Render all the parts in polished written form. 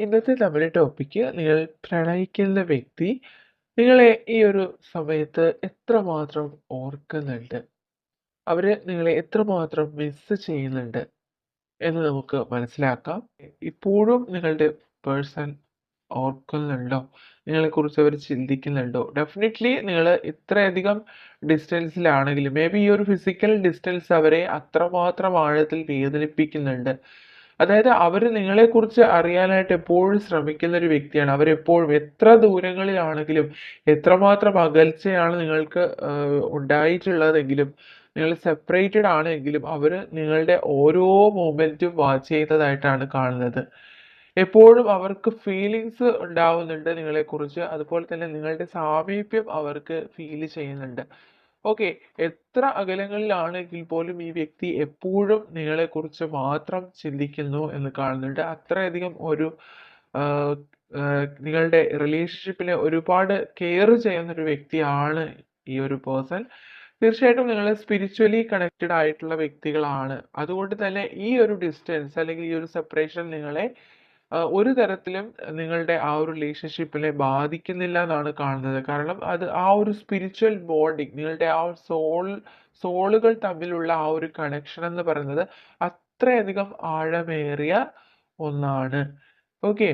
ഇന്നത്തെ നമ്മുടെ ടോപ്പിക്ക് നിങ്ങൾ പ്രണയിക്കുന്ന വ്യക്തി നിങ്ങളെ ഈ ഒരു സമയത്ത് എത്രമാത്രം ഓർക്കുന്നുണ്ട്? അവര് നിങ്ങളെ എത്രമാത്രം മിസ് ചെയ്യുന്നുണ്ട് എന്ന് നമുക്ക് മനസ്സിലാക്കാം. ഇപ്പോഴും നിങ്ങളുടെ പേഴ്സൺ ഓർക്കുന്നുണ്ടോ? നിങ്ങളെക്കുറിച്ച് അവര് ചിന്തിക്കുന്നുണ്ടോ? ഡെഫിനിറ്റ്ലി നിങ്ങള് ഇത്രയധികം ഡിസ്റ്റൻസിലാണെങ്കിലും മേ ബി ഈ ഒരു ഫിസിക്കൽ ഡിസ്റ്റൻസ് അവരെ അത്രമാത്രം ആഴത്തിൽ വേദനിപ്പിക്കുന്നുണ്ട്. അതായത് അവര് നിങ്ങളെക്കുറിച്ച് അറിയാനായിട്ട് എപ്പോഴും ശ്രമിക്കുന്ന ഒരു വ്യക്തിയാണ്. അവരെപ്പോഴും എത്ര ദൂരങ്ങളിലാണെങ്കിലും, എത്രമാത്രം അകൽച്ചയാണ് നിങ്ങൾക്ക് ഉണ്ടായിട്ടുള്ളതെങ്കിലും, നിങ്ങൾ സെപ്പറേറ്റഡ് ആണെങ്കിലും അവര് നിങ്ങളുടെ ഓരോ മൊമെന്റും വാച്ച് ചെയ്യുന്നതായിട്ടാണ് കാണുന്നത്. എപ്പോഴും അവർക്ക് ഫീലിങ്സ് ഉണ്ടാവുന്നുണ്ട് നിങ്ങളെക്കുറിച്ച്. അതുപോലെ തന്നെ നിങ്ങളുടെ സാമീപ്യം അവർക്ക് ഫീൽ ചെയ്യുന്നുണ്ട്. ഓക്കെ. എത്ര അകലങ്ങളിലാണെങ്കിൽ പോലും ഈ വ്യക്തി എപ്പോഴും നിങ്ങളെക്കുറിച്ച് മാത്രം ചിന്തിക്കുന്നു എന്ന് കാണുന്നുണ്ട്. അത്രയധികം ഒരു ആഹ്, നിങ്ങളുടെ റിലേഷൻഷിപ്പിനെ ഒരുപാട് കെയർ ചെയ്യുന്ന ഒരു വ്യക്തിയാണ് ഈ ഒരു പേഴ്സൺ. തീർച്ചയായിട്ടും നിങ്ങൾ സ്പിരിച്വലി കണക്റ്റഡ് ആയിട്ടുള്ള വ്യക്തികളാണ്. അതുകൊണ്ട് തന്നെ ഈ ഒരു ഡിസ്റ്റൻസ് അല്ലെങ്കിൽ ഈ ഒരു സെപ്പറേഷൻ നിങ്ങളെ ഒരു തരത്തിലും നിങ്ങളുടെ ആ ഒരു റിലേഷൻഷിപ്പിനെ ബാധിക്കുന്നില്ല എന്നാണ് കാണുന്നത്. കാരണം അത് ആ ഒരു സ്പിരിച്വൽ ബോണ്ടിങ് നിങ്ങളുടെ ആ സോളുകൾ തമ്മിലുള്ള ആ ഒരു കണക്ഷൻ എന്ന് പറയുന്നത് അത്രയധികം ആഴമേറിയ ഒന്നാണ്. ഓക്കെ.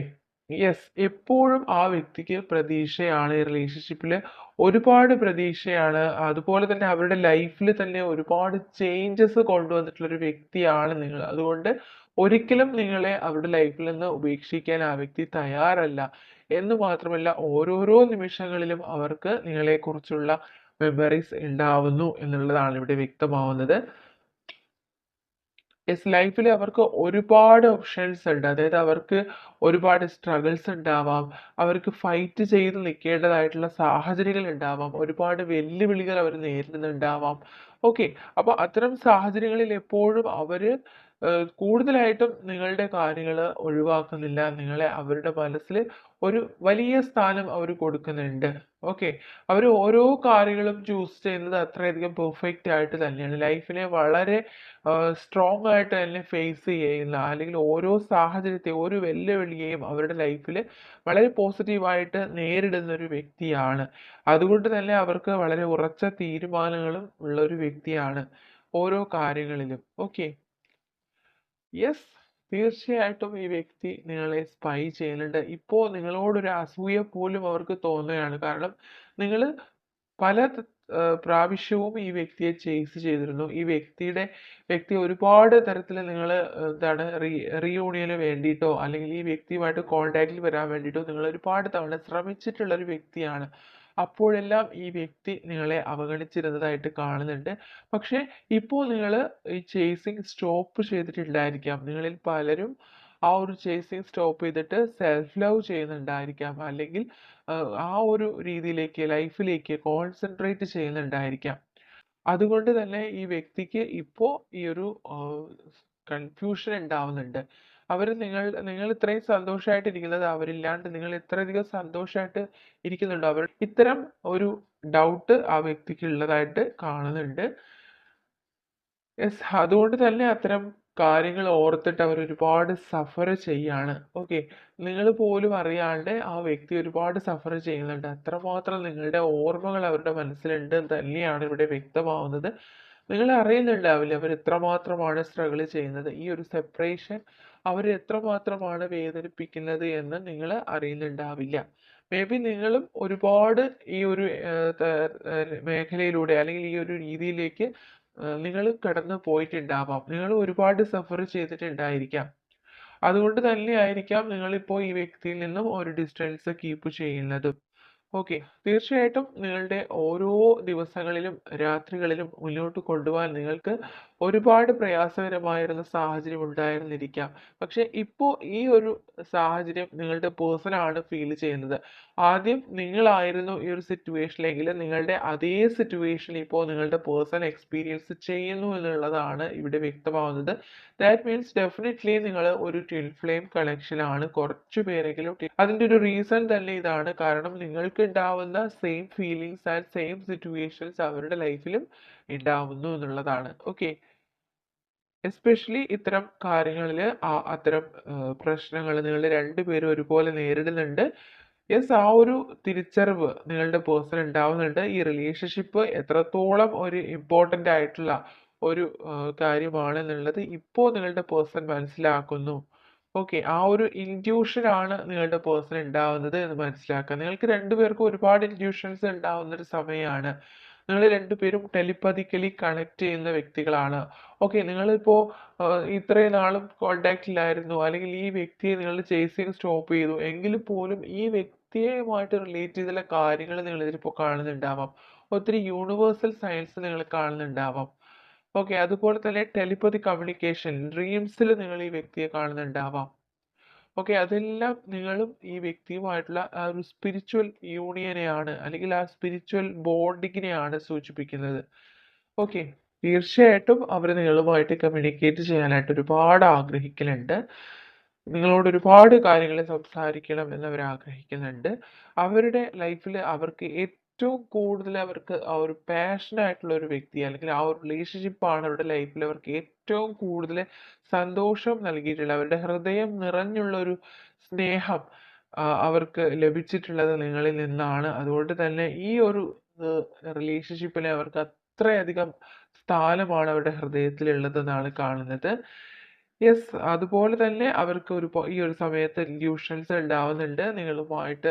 യെസ്. എപ്പോഴും ആ വ്യക്തിക്ക് പ്രതീക്ഷയാണ് ഈ റിലേഷൻഷിപ്പില്. ഒരുപാട് പ്രതീക്ഷയാണ്. അതുപോലെ തന്നെ അവരുടെ ലൈഫിൽ തന്നെ ഒരുപാട് ചേഞ്ചസ് കൊണ്ടുവന്നിട്ടുള്ള ഒരു വ്യക്തിയാണ് നിങ്ങൾ. അതുകൊണ്ട് ഒരിക്കലും നിങ്ങളെ അവരുടെ ലൈഫിൽ നിന്ന് ഉപേക്ഷിക്കാൻ ആ വ്യക്തി തയ്യാറല്ല. എന്ന് മാത്രമല്ല ഓരോരോ നിമിഷങ്ങളിലും അവർക്ക് നിങ്ങളെക്കുറിച്ചുള്ള മെമ്മറീസ് ഉണ്ടാവുന്നു എന്നുള്ളതാണ് ഇവിടെ വ്യക്തമാവുന്നത്. യെസ്. ലൈഫിൽ അവർക്ക് ഒരുപാട് ഓപ്ഷൻസ് ഉണ്ട്. അതായത് അവർക്ക് ഒരുപാട് സ്ട്രഗിൾസ് ഉണ്ടാവാം. അവർക്ക് ഫൈറ്റ് ചെയ്ത് നിൽക്കേണ്ടതായിട്ടുള്ള സാഹചര്യങ്ങൾ ഉണ്ടാവാം. ഒരുപാട് വെല്ലുവിളികൾ അവർ നേരിടുന്നുണ്ടാവാം. ഓക്കെ. അപ്പൊ അത്തരം സാഹചര്യങ്ങളിൽ എപ്പോഴും അവര് കൂടുതലായിട്ടും നിങ്ങളുടെ കാര്യങ്ങള് ഒഴിവാക്കുന്നില്ല. നിങ്ങളെ അവരുടെ മനസ്സില് ഒരു വലിയ സ്ഥാനം അവര് കൊടുക്കുന്നുണ്ട്. ഓക്കെ. അവര് ഓരോ കാര്യങ്ങളും ചൂസ് ചെയ്യുന്നത് അത്രയധികം പെർഫെക്റ്റ് ആയിട്ട് തന്നെയാണ്. ലൈഫിനെ വളരെ സ്ട്രോങ് ആയിട്ട് തന്നെ ഫേസ് ചെയ്യുന്ന അല്ലെങ്കിൽ ഓരോ സാഹചര്യത്തെയും ഓരോ വെല്ലുവിളിയെയും അവരുടെ ലൈഫിൽ വളരെ പോസിറ്റീവായിട്ട് നേരിടുന്ന ഒരു വ്യക്തിയാണ്. അതുകൊണ്ട് തന്നെ അവർക്ക് വളരെ ഉറച്ച തീരുമാനങ്ങളും ഉള്ള ഒരു വ്യക്തിയാണ് ഓരോ കാര്യങ്ങളിലും. ഓക്കെ. യെസ്. തീർച്ചയായിട്ടും ഈ വ്യക്തി നിങ്ങളെ സ്പൈ ചെയ്യുന്നുണ്ട്. ഇപ്പോ നിങ്ങളോടൊരു അസൂയ പോലും അവർക്ക് തോന്നുകയാണ്. കാരണം നിങ്ങള് പല പ്രാവശ്യവും ഈ വ്യക്തിയെ ചേസ് ചെയ്തിരുന്നു. ഈ വ്യക്തി ഒരുപാട് തരത്തില് നിങ്ങള് എന്താണ് റീയൂണിയന് വേണ്ടിയിട്ടോ അല്ലെങ്കിൽ ഈ വ്യക്തിയുമായിട്ട് കോൺടാക്റ്റിൽ വരാൻ വേണ്ടിയിട്ടോ നിങ്ങൾ ഒരുപാട് തവണ ശ്രമിച്ചിട്ടുള്ള ഒരു വ്യക്തിയാണ്. അപ്പോഴെല്ലാം ഈ വ്യക്തി നിങ്ങളെ അവഗണിച്ചിരുന്നതായിട്ട് കാണുന്നുണ്ട്. പക്ഷേ ഇപ്പോൾ നിങ്ങള് ഈ ചേസിങ് സ്റ്റോപ്പ് ചെയ്തിട്ടുണ്ടായിരിക്കാം. നിങ്ങളിൽ പലരും ആ ഒരു ചേസിങ് സ്റ്റോപ്പ് ചെയ്തിട്ട് സെൽഫ് ലവ് ചെയ്യുന്നുണ്ടായിരിക്കാം. അല്ലെങ്കിൽ ആ ഒരു രീതിയിലേക്ക് ലൈഫിലേക്ക് കോൺസെൻട്രേറ്റ് ചെയ്യുന്നുണ്ടായിരിക്കാം. അതുകൊണ്ട് തന്നെ ഈ വ്യക്തിക്ക് ഇപ്പോ ഈ ഒരു കൺഫ്യൂഷൻ ഉണ്ടാവുന്നുണ്ട്. നിങ്ങൾ ഇത്രയും സന്തോഷമായിട്ട് ഇരിക്കുന്നത് അവരില്ലാണ്ട് നിങ്ങൾ ഇത്രയധികം സന്തോഷമായിട്ട് ഇരിക്കുന്നുണ്ടോ? ഇത്തരം ഒരു ഡൗട്ട് ആ വ്യക്തിക്ക് ഉള്ളതായിട്ട് കാണുന്നുണ്ട്. യെസ്. അതുകൊണ്ട് തന്നെ അത്തരം കാര്യങ്ങൾ ഓർത്തിട്ട് അവർ ഒരുപാട് സഫർ ചെയ്യാണ്. ഓക്കെ. നിങ്ങൾ പോലും അറിയാണ്ട് ആ വ്യക്തി ഒരുപാട് സഫർ ചെയ്യുന്നുണ്ട്. അത്രമാത്രം നിങ്ങളുടെ ഓർമ്മകൾ അവരുടെ മനസ്സിലുണ്ട് എന്ന് തന്നെയാണ് ഇവിടെ വ്യക്തമാവുന്നത്. നിങ്ങൾ അറിയുന്നുണ്ടാവില്ല അവർ എത്രമാത്രമാണ് സ്ട്രഗിൾ ചെയ്യുന്നത്. ഈ ഒരു സെപ്പറേഷൻ അവരെ എത്രമാത്രമാണ് വേദനിപ്പിക്കുന്നത് എന്ന് നിങ്ങൾ അറിയുന്നുണ്ടാവില്ല. മേ ബി നിങ്ങളും ഒരുപാട് ഈ ഒരു മേഖലയിലൂടെ അല്ലെങ്കിൽ ഈ ഒരു രീതിയിലേക്ക് നിങ്ങളും കടന്നു പോയിട്ടുണ്ടാവാം. നിങ്ങളും ഒരുപാട് സഫർ ചെയ്തിട്ടുണ്ടായിരിക്കാം. അതുകൊണ്ട് തന്നെയായിരിക്കാം നിങ്ങളിപ്പോൾ ഈ വ്യക്തിയിൽ നിന്നും ഒരു ഡിസ്റ്റൻസ് കീപ്പ് ചെയ്യുന്നതും. ഓക്കെ. തീർച്ചയായിട്ടും നിങ്ങളുടെ ഓരോ ദിവസങ്ങളിലും രാത്രികളിലും മുന്നോട്ട് കൊണ്ടുപോകാൻ നിങ്ങൾക്ക് ഒരുപാട് പ്രയാസകരമായിരുന്ന സാഹചര്യം ഉണ്ടായിരുന്നിരിക്കാം. പക്ഷെ ഇപ്പോൾ ഈ ഒരു സാഹചര്യം നിങ്ങളുടെ പേഴ്സൺ ആണ് ഫീൽ ചെയ്യുന്നത്. ആദ്യം നിങ്ങളായിരുന്നു ഈ ഒരു സിറ്റുവേഷനിലെങ്കിൽ നിങ്ങളുടെ അതേ സിറ്റുവേഷൻ ഇപ്പോൾ നിങ്ങളുടെ പേഴ്സൺ എക്സ്പീരിയൻസ് ചെയ്യുന്നു എന്നുള്ളതാണ് ഇവിടെ വ്യക്തമാവുന്നത്. ദാറ്റ് മീൻസ് ഡെഫിനറ്റ്ലി നിങ്ങൾ ഒരു ട്വിൻ ഫ്ലെയിം കണക്ഷനാണ്. കുറച്ചു പേരെങ്കിലും അതിൻ്റെ ഒരു റീസൺ തന്നെ ഇതാണ്. കാരണം നിങ്ങൾക്ക് ഉണ്ടാവുന്ന same feelings and same situations അവരുടെ ലൈഫിലും ഉണ്ടാവുന്നു എന്നുള്ളതാണ്. ഓക്കെ. എസ്പെഷ്യലി ഇത്തരം കാര്യങ്ങളില് അത്തരം പ്രശ്നങ്ങൾ നിങ്ങൾ രണ്ടുപേരും ഒരുപോലെ നേരിടുന്നുണ്ട്. യെസ്, ആ ഒരു തിരിച്ചറിവ് നിങ്ങളുടെ പേഴ്സൺ ഉണ്ടാവുന്നുണ്ട്. ഈ റിലേഷൻഷിപ്പ് എത്രത്തോളം ഒരു ഇമ്പോർട്ടൻ്റ് ആയിട്ടുള്ള ഒരു കാര്യമാണെന്നുള്ളത് ഇപ്പോൾ നിങ്ങളുടെ പേഴ്സൺ മനസ്സിലാക്കുന്നു. ഓക്കെ, ആ ഒരു ഇൻറ്റ്യൂഷൻ ആണ് നിങ്ങളുടെ പേഴ്സൺ ഉണ്ടാവുന്നത് എന്ന് മനസ്സിലാക്കുക. നിങ്ങൾക്ക് രണ്ടുപേർക്കും ഒരുപാട് ഇൻറ്റ്യൂഷൻസ് ഉണ്ടാവുന്ന ഒരു സമയമാണ്. നിങ്ങൾ രണ്ടുപേരും ടെലിപ്പതിക്കലി കണക്ട് ചെയ്യുന്ന വ്യക്തികളാണ്. ഓക്കെ, നിങ്ങളിപ്പോൾ ഇത്രയും നാളും കോണ്ടാക്റ്റിലായിരുന്നു, അല്ലെങ്കിൽ ഈ വ്യക്തിയെ നിങ്ങൾ ചേസിങ് സ്റ്റോപ്പ് ചെയ്തു എങ്കിൽ പോലും ഈ വ്യക്തിയുമായിട്ട് റിലേറ്റ് ചെയ്തുള്ള കാര്യങ്ങൾ നിങ്ങൾ ഇതിലിപ്പോൾ കാണുന്നുണ്ടാവാം. ഒത്തിരി യൂണിവേഴ്സൽ സയൻസ് നിങ്ങൾ കാണുന്നുണ്ടാവാം. ഓക്കെ, അതുപോലെ തന്നെ ടെലിപ്പതി കമ്മ്യൂണിക്കേഷൻ ഡ്രീംസിൽ നിങ്ങൾ ഈ വ്യക്തിയെ കാണുന്നുണ്ടാവാം. ഓക്കെ, അതെല്ലാം നിങ്ങളും ഈ വ്യക്തിയുമായിട്ടുള്ള ആ ഒരു സ്പിരിച്വൽ യൂണിയനെയാണ്, അല്ലെങ്കിൽ ആ സ്പിരിച്വൽ ബോണ്ടിങ്ങിനെയാണ് സൂചിപ്പിക്കുന്നത്. ഓക്കെ, തീർച്ചയായിട്ടും അവർ നിങ്ങളുമായിട്ട് കമ്മ്യൂണിക്കേറ്റ് ചെയ്യാനായിട്ട് ഒരുപാട് ആഗ്രഹിക്കുന്നുണ്ട്. നിങ്ങളോട് ഒരുപാട് കാര്യങ്ങൾ സംസാരിക്കണം എന്നവർ ആഗ്രഹിക്കുന്നുണ്ട്. അവരുടെ ലൈഫിൽ അവർക്ക് ഏറ്റവും കൂടുതൽ അവർക്ക് ആ ഒരു പാഷൻ ആയിട്ടുള്ള ഒരു വ്യക്തി, അല്ലെങ്കിൽ ആ ഒരു റിലേഷൻഷിപ്പാണ് അവരുടെ ലൈഫിൽ അവർക്ക് ഏറ്റവും കൂടുതൽ സന്തോഷം നൽകിയിട്ടുള്ള, അവരുടെ ഹൃദയം നിറഞ്ഞുള്ള ഒരു സ്നേഹം അവർക്ക് ലഭിച്ചിട്ടുള്ളത് നിങ്ങളിൽ നിന്നാണ്. അതുകൊണ്ട് തന്നെ ഈ ഒരു റിലേഷൻഷിപ്പിനെ അവർക്ക് അത്രയധികം സ്ഥാനമാണ് അവരുടെ ഹൃദയത്തിലുള്ളതെന്നാണ് കാണുന്നത്. യെസ്, അതുപോലെ തന്നെ അവർക്ക് ഈ ഒരു സമയത്ത് ഇല്യൂഷൻസ് ഉണ്ടാവുന്നുണ്ട്. നിങ്ങളുമായിട്ട്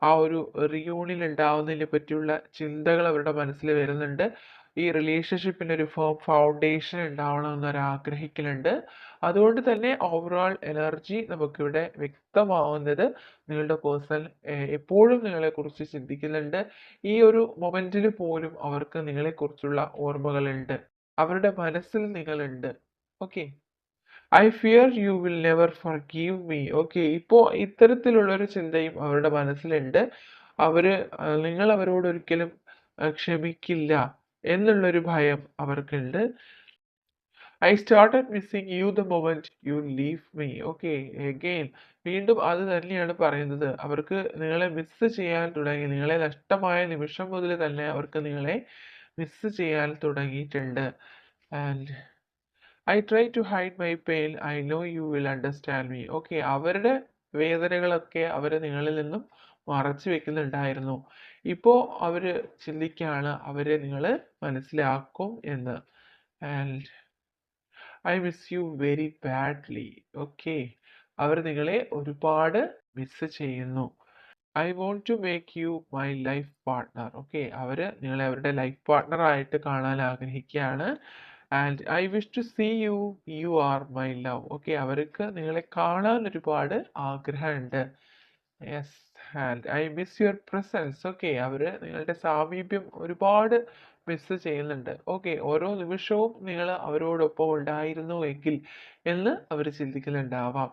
ആ ഒരു റിയൂണിയൻ ഉണ്ടാവുന്നതിനെ പറ്റിയുള്ള ചിന്തകൾ അവരുടെ മനസ്സിൽ വരുന്നുണ്ട്. ഈ റിലേഷൻഷിപ്പിന് ഒരു ഫേം ഫൗണ്ടേഷൻ ഉണ്ടാവണമെന്ന് അവർ ആഗ്രഹിക്കുന്നുണ്ട്. അതുകൊണ്ട് തന്നെ ഓവറോൾ എനർജി നമുക്കിവിടെ വ്യക്തമാവുന്നത് നിങ്ങളുടെ പേഴ്സൺ എപ്പോഴും നിങ്ങളെക്കുറിച്ച് ചിന്തിക്കുന്നുണ്ട്. ഈ ഒരു മൊമെന്റിൽ പോലും അവർക്ക് നിങ്ങളെക്കുറിച്ചുള്ള ഓർമ്മകളുണ്ട്. അവരുടെ മനസ്സിൽ നിങ്ങളുണ്ട്. Okay, I fear you will never forgive me. Okay, ഇപ്പോൾ ഇത്തരത്തിലുള്ളൊരു ചിന്തയും അവരുടെ മനസ്സിലുണ്ട്. അവര് നിങ്ങൾ അവരോട് ഒരിക്കലും ക്ഷമിക്കില്ല എന്നുള്ളൊരു ഭയം അവർക്കുണ്ട്. I started missing you the moment U leave me. Okay, again വീണ്ടും അത് തന്നെയാണ് പറയുന്നത്. അവർക്ക് നിങ്ങളെ മിസ് ചെയ്യാൻ തുടങ്ങി. നിങ്ങളെ നഷ്ടമായ നിമിഷം മുതൽ തന്നെ അവർക്ക് നിങ്ങളെ മിസ് ചെയ്യാൻ തുടങ്ങിയിട്ടുണ്ട്. And I try to hide my pain, I know you will understand me. Okay, അവരുടെ വേദനകളൊക്കെ അവർ നിങ്ങളിൽ നിന്നും മറച്ചു വെക്കുന്നുണ്ടായിരുന്നു. ഇപ്പോൾ അവർ ചിന്തിക്കുകയാണ് അവരെ നിങ്ങൾ മനസ്സിലാക്കും എന്ന്. And I miss you very badly. Okay, അവർ നിങ്ങളെ ഒരുപാട് മിസ് ചെയ്യുന്നു. I want to make you my life partner. Okay, അവർ നിങ്ങളെ അവരുടെ ലൈഫ് പാർട്ട്ണർ ആയിട്ട് കാണാൻ ആഗ്രഹിക്കുകയാണ്. And I wish to see you, you are my love. Okay, അവർക്ക് നിങ്ങളെ കാണാൻ ഒരുപാട് ആഗ്രഹമുണ്ട്. Yes, and I miss your presence. Okay, അവർ നിങ്ങളുടെ സാമീപ്യം ഒരുപാട് മിസ് ചെയ്യുന്നുണ്ട്. ഓക്കെ, ഓരോ നിമിഷവും നിങ്ങൾ അവരോടൊപ്പം ഉണ്ടായിരുന്നു എങ്കിൽ എന്ന് അവർ ചിന്തിക്കുന്നുണ്ടാവാം.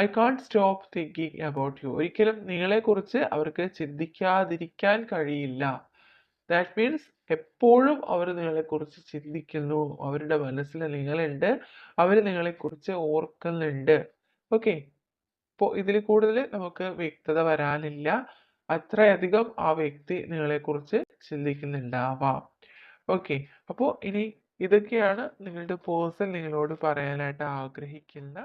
I can't stop thinking about you. ഒരിക്കലും നിങ്ങളെക്കുറിച്ച് അവർക്ക് ചിന്തിക്കാതിരിക്കാൻ കഴിയില്ല. ദാറ്റ് മീൻസ് എപ്പോഴും അവർ നിങ്ങളെക്കുറിച്ച് ചിന്തിക്കുന്നു. അവരുടെ മനസ്സിൽ നിങ്ങളുണ്ട്. അവർ നിങ്ങളെക്കുറിച്ച് ഓർക്കുന്നുണ്ട്. ഓക്കെ, അപ്പോൾ ഇതിൽ കൂടുതൽ നമുക്ക് വ്യക്തത വരാനില്ല. അത്രയധികം ആ വ്യക്തി നിങ്ങളെക്കുറിച്ച് ചിന്തിക്കുന്നുണ്ടാവാം. ഓക്കെ, അപ്പോൾ ഇനി ഇതൊക്കെയാണ് നിങ്ങളുടെ പേഴ്സൺ നിങ്ങളോട് പറയാനായിട്ട് ആഗ്രഹിക്കുന്ന